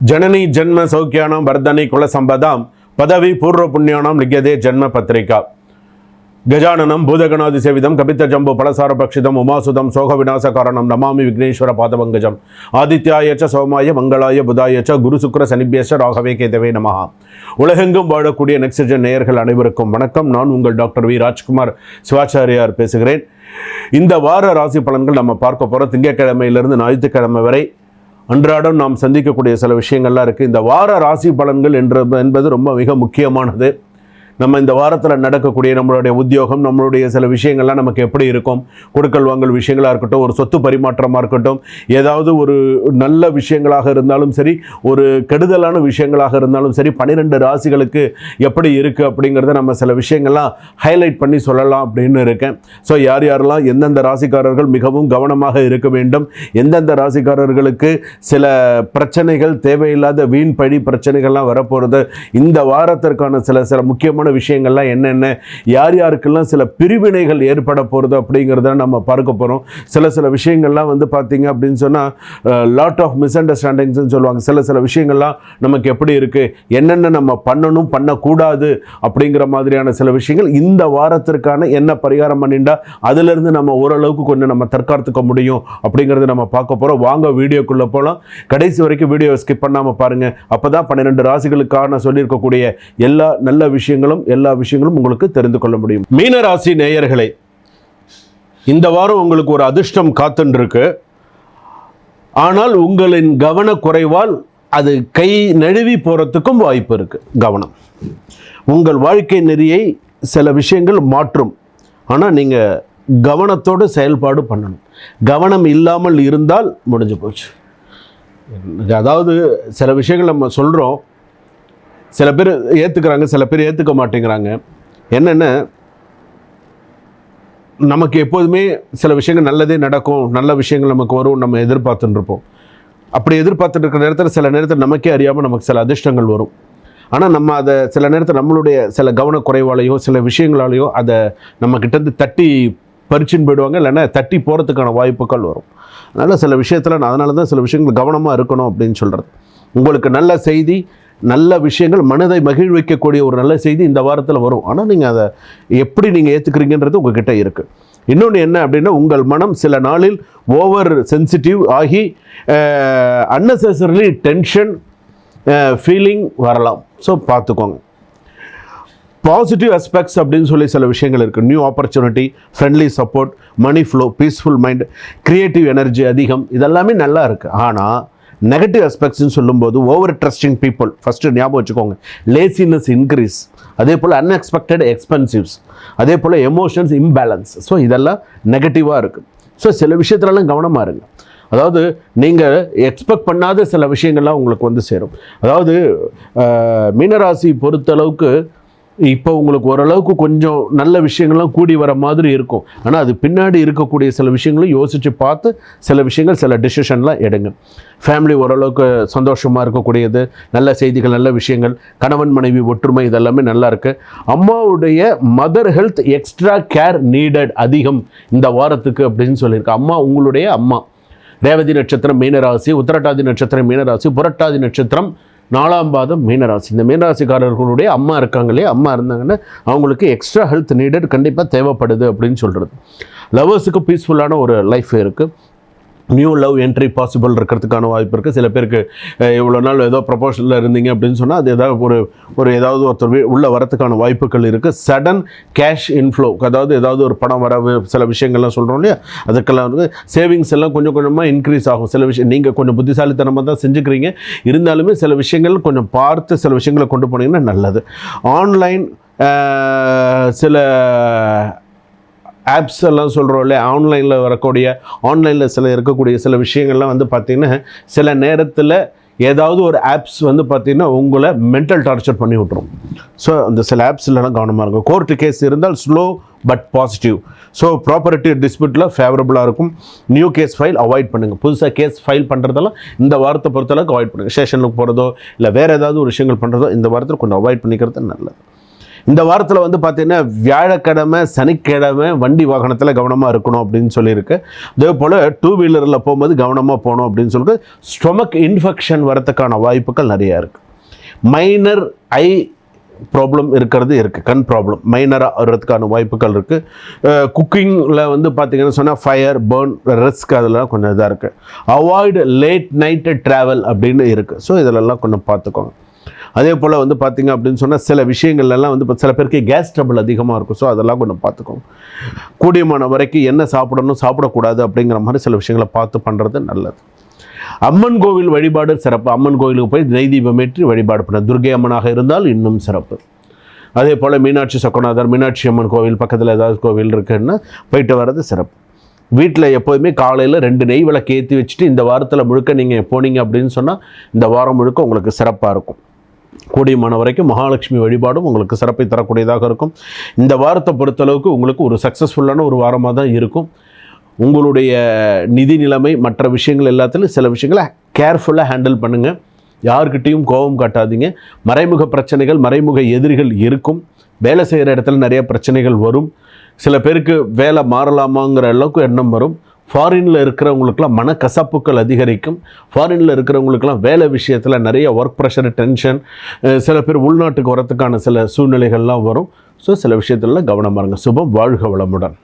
जननी जन्म सौख्यानां वर्धनी कुल संपदां पदवी पूर्व पुण्यानां लिख्यते जन्म पत्रिका गजाननं भूतगणादिसेवितं कपितजम्बो फलसारभक्षितम् उमासुतं शोकविनाशकारणं नमामि विघ्नेश्वर पादपङ्कजम् आदित्याय च सोमाय मंगलाय बुधाय च गुरु शुक्र शनिभ्यश्च राघवे केतवे நமஹ. உலகெங்கும் வாழக்கூடிய நெக்ஸ்ட்ஜென் நேயர்கள் அனைவருக்கும் வணக்கம். நான் உங்கள் டாக்டர் வி ராஜ்குமார் சிவாச்சாரியார் பேசுகிறேன். இந்த வார ராசி பலன்கள் நம்ம பார்க்க போகிறோம். திங்கட்கிழமையிலிருந்து ஞாயிற்றுக்கிழமை வரை அன்றாடம் நாம் சந்திக்கக்கூடிய சில விஷயங்கள்லாம் இருக்குது. இந்த வார ராசி பலன்கள் என்பது ரொம்ப மிக முக்கியமானது. நம்ம இந்த வாரத்தில் நடக்கக்கூடிய நம்மளுடைய உத்தியோகம், நம்மளுடைய சில விஷயங்கள்லாம் நமக்கு எப்படி இருக்கும், கொடுக்கல் வாங்கல் விஷயங்களாக இருக்கட்டும், ஒரு சொத்து பரிமாற்றமாக இருக்கட்டும், ஏதாவது ஒரு நல்ல விஷயங்களாக இருந்தாலும் சரி, ஒரு கெடுதலான விஷயங்களாக இருந்தாலும் சரி, 12 ராசிகளுக்கு எப்படி இருக்குது அப்படிங்கிறத நம்ம சில விஷயங்கள்லாம் ஹைலைட் பண்ணி சொல்லலாம் அப்படின்னு இருக்கேன். ஸோ யாரெல்லாம் எந்தெந்த ராசிக்காரர்கள் மிகவும் கவனமாக இருக்க வேண்டும், எந்தெந்த ராசிக்காரர்களுக்கு சில பிரச்சனைகள், தேவையில்லாத வீண் பழி பிரச்சனைகள்லாம் வரப்போகிறது, இந்த வாரத்திற்கான சில முக்கியமான விஷயங்கள்லாம் என்னென்ன, யார் யாருக்கெல்லாம் சில பிரிவினைகள் ஏற்பட போகிறது அப்படிங்கிறத நம்ம பார்க்க போகிறோம். சில விஷயங்கள்லாம் வந்து பார்த்தீங்க அப்படின்னு சொன்னால் லாட் ஆஃப் மிஸ் அண்டர்ஸ்டாண்டிங்ஸ்ன்னு சொல்லுவாங்க. சில விஷயங்கள்லாம் நமக்கு எப்படி இருக்குது, என்னென்ன நம்ம பண்ணணும் பண்ணக்கூடாது அப்படிங்கிற மாதிரியான சில விஷயங்கள் இந்த வாரத்திற்கான என்ன பரிகாரம் பண்ணிட்டா அதிலிருந்து நம்ம ஓரளவுக்கு கொஞ்சம் நம்ம தற்காத்துக்க முடியும் அப்படிங்கிறத நம்ம பார்க்க போகிறோம். வாங்க வீடியோக்குள்ளே போகலாம். கடைசி வரைக்கும் வீடியோ ஸ்கிப் பண்ணாமல் பாருங்கள். அப்போ தான் 12 ராசிகளுக்கான சொல்லியிருக்கக்கூடிய எல்லா விஷயங்களும் உங்களுக்கு தெரிந்து கொள்ள முடியும். மீனராசி நேயர்களே, இந்த வாரம் உங்களுக்கு ஒரு அதிர்ஷ்டம் காத்துருக்கு. ஆனால் உங்களின் கவனக்குறைவால் அது கை நழுவி போறதுக்கும் வாய்ப்பு இருக்கு. கவனம், உங்கள் வாழ்க்கை நெறியை சில விஷயங்கள் மாற்றும். ஆனால் நீங்க கவனத்தோடு செயல்பாடு பண்ணணும். கவனம் இல்லாமல் இருந்தால் முடிஞ்சு போச்சு. அதாவது சில விஷயங்கள் நம்ம சொல்றோம், சில பேர் ஏற்றுக்கிறாங்க, சில பேர் ஏற்றுக்க மாட்டேங்கிறாங்க. என்னென்ன, நமக்கு எப்போதுமே சில விஷயங்கள் நல்லதே நடக்கும், நல்ல விஷயங்கள் நமக்கு வரும், நம்ம எதிர்பார்த்துட்டு இருப்போம். அப்படி எதிர்பார்த்துட்டு இருக்கிற நேரத்தில் சில நேரத்தில் நமக்கே அறியாமல் நமக்கு சில அதிர்ஷ்டங்கள் வரும். ஆனால் நம்ம அதை சில நேரத்தில் நம்மளுடைய சில கவனக்குறைவாலையோ சில விஷயங்களாலேயோ அதை நம்ம கிட்டேருந்து தட்டி பறிச்சுன்னு போயிடுவாங்க, இல்லைன்னா தட்டி போகிறதுக்கான வாய்ப்புகள் வரும். அதனால் சில விஷயத்தில் அதனால தான் சில விஷயங்கள் கவனமாக இருக்கணும் அப்படின்னு சொல்கிறது. உங்களுக்கு நல்ல செய்தி, நல்ல விஷயங்கள், மனதை மகிழ்விக்கக்கூடிய ஒரு நல்ல செய்தி இந்த வாரத்தில் வரும். ஆனால் நீங்கள் அதை எப்படி நீங்கள் ஏற்றுக்கிறீங்கன்றது உங்ககிட்ட இருக்குது. இன்னொன்று என்ன அப்படின்னா, உங்கள் மனம் சில நாளில் ஓவர் சென்சிட்டிவ் ஆகி அன்னெசரிலி டென்ஷன் ஃபீலிங் வரலாம். ஸோ பார்த்துக்கோங்க. பாசிட்டிவ் அஸ்பெக்ட்ஸ் அப்படின்னு சொல்லி சில விஷயங்கள் இருக்குது. New opportunity, friendly support, money flow, peaceful mind, creative energy அதிகம், இதெல்லாமே நல்லா இருக்குது. ஆனால் நெகட்டிவ் அஸ்பெக்ட்ஸ்ன்னு சொல்லும்போது ஓவர் ட்ரஸ்டிங் பீப்புள், ஃபஸ்ட்டு ஞாபகம் வச்சுக்கோங்க. லேசினஸ் இன்க்ரீஸ், அதே போல் அன்எக்ஸ்பெக்டட் எக்ஸ்பென்சிவ்ஸ், அதே போல் எமோஷன்ஸ் இம்பேலன்ஸ். ஸோ இதெல்லாம் நெகட்டிவாக இருக்குது. ஸோ சில விஷயத்துலலாம் கவனமாக இருங்க. அதாவது நீங்கள் எக்ஸ்பெக்ட் பண்ணாத சில விஷயங்கள்லாம் உங்களுக்கு வந்து சேரும். அதாவது மீனராசி பொறுத்தளவுக்கு இப்போ உங்களுக்கு ஓரளவுக்கு கொஞ்சம் நல்ல விஷயங்கள்லாம் கூடி வர மாதிரி இருக்கும். ஆனால் அது பின்னாடி இருக்கக்கூடிய சில விஷயங்களும் யோசித்து பார்த்து சில விஷயங்கள், சில டிசிஷன்லாம் எடுங்க. ஃபேமிலி ஓரளவுக்கு சந்தோஷமாக இருக்கக்கூடியது, நல்ல செய்திகள், நல்ல விஷயங்கள், கணவன் மனைவி ஒற்றுமை, இதெல்லாமே நல்லா இருக்குது. அம்மாவுடைய mother health extra care needed அதிகம் இந்த வாரத்துக்கு அப்படின்னு சொல்லியிருக்கு. அம்மா, உங்களுடைய அம்மா, ரேவதி நட்சத்திரம் மீனராசி, உத்திரட்டாதி நட்சத்திரம் மீனராசி, புரட்டாதி நட்சத்திரம் 4ஆம் பாதம் மீனராசி. இந்த மீனராசிக்காரர்களுடைய அம்மா இருக்காங்க இல்லையா, அம்மா இருந்தாங்கன்னா அவங்களுக்கு எக்ஸ்ட்ரா ஹெல்த் நீடட் கண்டிப்பாக தேவைப்படுது அப்படின்னு சொல்கிறது. லவர்ஸுக்கு பீஸ்ஃபுல்லான ஒரு லைஃப் இருக்குது. நியூ லவ் என்ட்ரி பாசிபிள் இருக்கிறதுக்கான வாய்ப்பு இருக்குது. சில பேருக்கு இவ்வளோ நாள் ஏதோ ப்ரொபோஷனில் இருந்தீங்க அப்படின்னு சொன்னால் அது ஏதாவது ஏதாவது ஒருத்தர் உள்ளே வரத்துக்கான வாய்ப்புகள் இருக்குது. சடன் கேஷ் இன்ஃப்ளோ, அதாவது ஏதாவது ஒரு பணம் வரவு, சில விஷயங்கள்லாம் சொல்கிறோம் இல்லையா, அதுக்கெல்லாம் வந்து சேவிங்ஸ் எல்லாம் கொஞ்சம் கொஞ்சமாக இன்க்ரீஸ் ஆகும். சில விஷயம் நீங்கள் கொஞ்சம் புத்திசாலித்தனமாக தான் செஞ்சுக்கிறீங்க, இருந்தாலுமே சில விஷயங்கள் கொஞ்சம் பார்த்து சில விஷயங்களை கொண்டு போனீங்கன்னா நல்லது. ஆன்லைன் சில ஆப்ஸ் எல்லாம் சொல்கிறோம் இல்லையா, ஆன்லைனில் சில இருக்கக்கூடிய சில விஷயங்கள்லாம் வந்து பார்த்திங்கன்னா சில நேரத்தில் ஏதாவது ஒரு ஆப்ஸ் வந்து பார்த்திங்கன்னா உங்களை மென்டல் டார்ச்சர் பண்ணி விட்டுரும். ஸோ அந்த சில ஆப்ஸ்லாம் கவனமாக இருக்கும். கோர்ட்டு கேஸ் இருந்தால் slow but positive. So property டிஸ்பியூட்டில் ஃபேவரபுளாக இருக்கும். நியூ கேஸ் ஃபைல் அவாய்ட் பண்ணுங்கள். புதுசாக கேஸ் ஃபைல் பண்ணுறதெல்லாம் இந்த வாரத்தை பொறுத்தளவுக்கு அவாய்ட் பண்ணுங்கள். ஸ்டேஷனுக்கு போகிறதோ இல்லை வேறு ஏதாவது ஒரு விஷயங்கள் பண்ணுறதோ இந்த வாரத்தில் கொஞ்சம் அவாய்ட் பண்ணிக்கிறது நல்லது. இந்த வாரத்தில் வந்து பார்த்தீங்கன்னா வியாழக்கிழமை சனிக்கிழமை வண்டி வாகனத்தில் கவனமாக இருக்கணும் அப்படின்னு சொல்லியிருக்கு. அதே போல் 2 வீலரில் போகும்போது கவனமாக போகணும் அப்படின்னு சொல்லிட்டு ஸ்டொமக் இன்ஃபெக்ஷன் வரதுக்கான வாய்ப்புகள் நிறையா இருக்குது. மைனர் ஐ ப்ராப்ளம் இருக்குது, கண் ப்ராப்ளம் மைனராக வர்றதுக்கான வாய்ப்புகள் இருக்குது. குக்கிங்கில் வந்து பார்த்திங்கன்னா சொன்னால் ஃபயர் பர்ன் ரிஸ்க் அதெல்லாம் கொஞ்சம் இதாக இருக்குது. அவாய்டு லேட் நைட்டு ட்ராவல் அப்படின்னு இருக்குது. ஸோ இதிலெல்லாம் கொஞ்சம் பார்த்துக்கோங்க. அதே போல் வந்து பார்த்திங்க அப்படின்னு சொன்னால் சில விஷயங்கள்லாம் வந்து இப்போ சில பேருக்கு கேஸ் ட்ரபிள் அதிகமாக இருக்கும். ஸோ அதெல்லாம் கொஞ்சம் பார்த்துக்கோங்க. கூடியமான வரைக்கும் என்ன சாப்பிடணும் சாப்பிடக்கூடாது அப்படிங்கிற மாதிரி சில விஷயங்களை பார்த்து பண்ணுறது நல்லது. அம்மன் கோவில் வழிபாடு சிறப்பு. அம்மன் கோவிலுக்கு போய் நெய் தீபம் ஏற்றி வழிபாடு பண்ண, துர்கை அம்மனாக இருந்தால் இன்னும் சிறப்பு. அதே போல் மீனாட்சி சொக்கநாதர், மீனாட்சி அம்மன் கோவில் பக்கத்தில் ஏதாவது கோவில் இருக்குன்னா போயிட்டு வர்றது சிறப்பு. வீட்டில் எப்போதுமே காலையில் 2 நெய் விளக்கு ஏற்றி வச்சுட்டு இந்த வாரத்தில் முழுக்க நீங்கள் போனீங்க அப்படின்னு சொன்னால் இந்த வாரம் முழுக்க உங்களுக்கு சிறப்பாக இருக்கும். கூடியமான வரைக்கும் மகாலட்சுமி வழிபாடும் உங்களுக்கு சிறப்பை தரக்கூடியதாக இருக்கும். இந்த வாரத்தை பொறுத்தளவுக்கு உங்களுக்கு ஒரு சக்ஸஸ்ஃபுல்லான ஒரு வாரமாக தான் இருக்கும். உங்களுடைய நிதி நிலைமை மற்ற விஷயங்கள் எல்லாத்துலையும் சில விஷயங்களை கேர்ஃபுல்லாக ஹேண்டில் பண்ணுங்கள். யார்கிட்டையும் கோபம் காட்டாதீங்க. மறைமுக பிரச்சனைகள், மறைமுக எதிரிகள் இருக்கும். வேலை செய்கிற இடத்துல நிறைய பிரச்சனைகள் வரும். சில பேருக்கு வேலை மாறலாமாங்கிற அளவுக்கு எண்ணம் வரும். ஃபாரினில் இருக்கிறவங்களுக்குலாம் மனக்கசப்புகள் அதிகரிக்கும். ஃபாரினில் இருக்கிறவங்களுக்குலாம் வேலை விஷயத்தில் நிறைய ஒர்க் ப்ரெஷர், டென்ஷன், சில பேர் உள்நாட்டுக்கு வரத்துக்கான சில சூழ்நிலைகள்லாம் வரும். ஸோ சில விஷயத்துல கவனமாக இருங்க. சுபம். வாழ்க வளமுடன்.